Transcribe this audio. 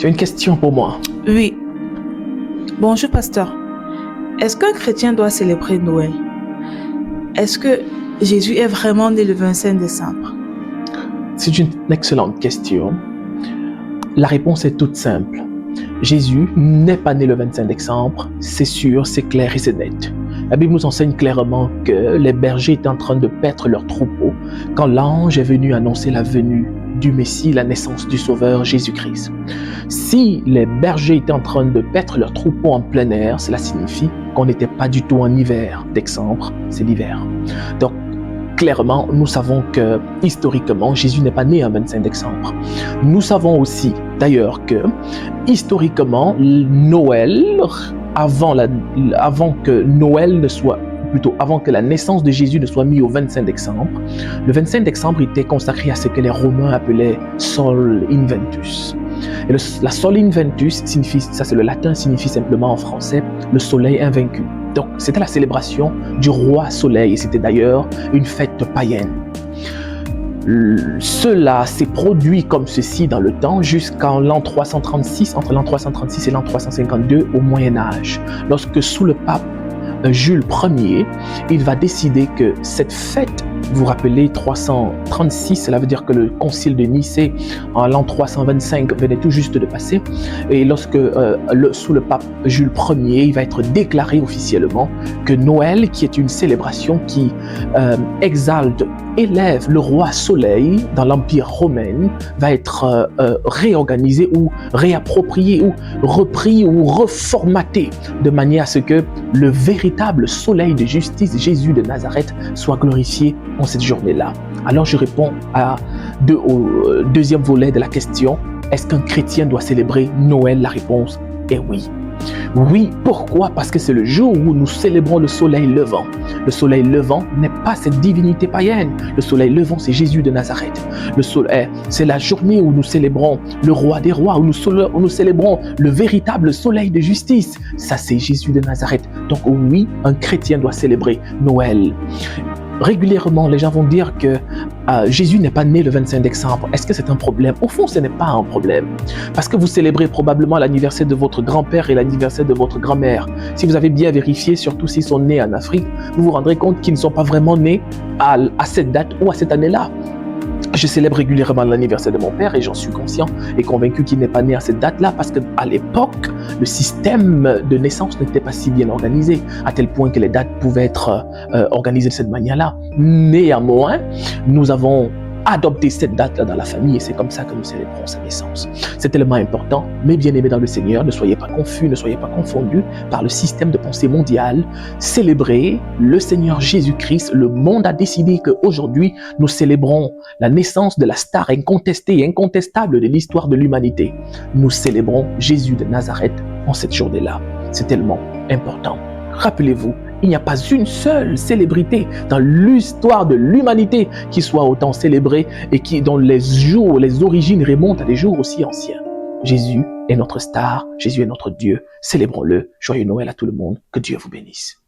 Tu as une question pour moi? Oui. Bonjour, pasteur. Est-ce qu'un chrétien doit célébrer Noël? Est-ce que Jésus est vraiment né le 25 décembre? C'est une excellente question. La réponse est toute simple. Jésus n'est pas né le 25 décembre, c'est sûr, c'est clair et c'est net. La Bible nous enseigne clairement que les bergers étaient en train de paître leurs troupeaux quand l'ange est venu annoncer la venue du Messie, la naissance du Sauveur Jésus-Christ. Si les bergers étaient en train de paître leurs troupeaux en plein air, cela signifie qu'on n'était pas du tout en hiver. Décembre, c'est l'hiver. Donc, clairement, nous savons que, historiquement, Jésus n'est pas né un 25 décembre. Nous savons aussi, d'ailleurs, que, historiquement, Noël, avant que la naissance de Jésus ne soit mise au 25 décembre, le 25 décembre était consacré à ce que les Romains appelaient Sol Inventus. Et la Sol Inventus signifie, ça c'est le latin, signifie simplement en français le soleil invaincu. Donc c'était la célébration du roi soleil et c'était d'ailleurs une fête païenne. Cela s'est produit comme ceci dans le temps jusqu'en l'an 336, entre l'an 336 et l'an 352 au Moyen-Âge, lorsque sous le pape Jules Ier, il va décider que cette fête, vous vous rappelez 336, cela veut dire que le concile de Nicée en l'an 325 venait tout juste de passer, et lorsque sous le pape Jules Ier, il va être déclaré officiellement que Noël, qui est une célébration qui élève le roi soleil dans l'empire romain, va être réorganisé ou réapproprié ou repris ou reformaté de manière à ce que le véritable soleil de justice, Jésus de Nazareth, soit glorifié en cette journée-là. Alors je réponds au deuxième volet de la question, est-ce qu'un chrétien doit célébrer Noël? La réponse est oui. Oui, pourquoi? Parce que c'est le jour où nous célébrons le soleil levant. Le soleil levant n'est pas cette divinité païenne. Le soleil levant, c'est Jésus de Nazareth. Le soleil, c'est la journée où nous célébrons le roi des rois, où nous célébrons le véritable soleil de justice. Ça, c'est Jésus de Nazareth. Donc oui, un chrétien doit célébrer Noël. Régulièrement, les gens vont dire que Jésus n'est pas né le 25 décembre. Est-ce que c'est un problème? Au fond, ce n'est pas un problème. Parce que vous célébrez probablement l'anniversaire de votre grand-père et l'anniversaire de votre grand-mère. Si vous avez bien vérifié, surtout s'ils sont nés en Afrique, vous vous rendrez compte qu'ils ne sont pas vraiment nés à cette date ou à cette année-là. Je célèbre régulièrement l'anniversaire de mon père et j'en suis conscient et convaincu qu'il n'est pas né à cette date-là parce qu'à l'époque, le système de naissance n'était pas si bien organisé, à tel point que les dates pouvaient être organisées de cette manière-là. Néanmoins, nous avons adopté cette date-là dans la famille et c'est comme ça que nous célébrons sa naissance. C'est tellement important, mes bien-aimés dans le Seigneur, ne soyez pas confus, ne soyez pas confondus par le système de pensée mondial. Célébrez le Seigneur Jésus-Christ. Le monde a décidé qu'aujourd'hui, nous célébrons la naissance de la star incontestée et incontestable de l'histoire de l'humanité. Nous célébrons Jésus de Nazareth en cette journée-là. C'est tellement important. Rappelez-vous, il n'y a pas une seule célébrité dans l'histoire de l'humanité qui soit autant célébrée et dont les origines remontent à des jours aussi anciens. Jésus est notre star, Jésus est notre Dieu. Célébrons-le. Joyeux Noël à tout le monde. Que Dieu vous bénisse.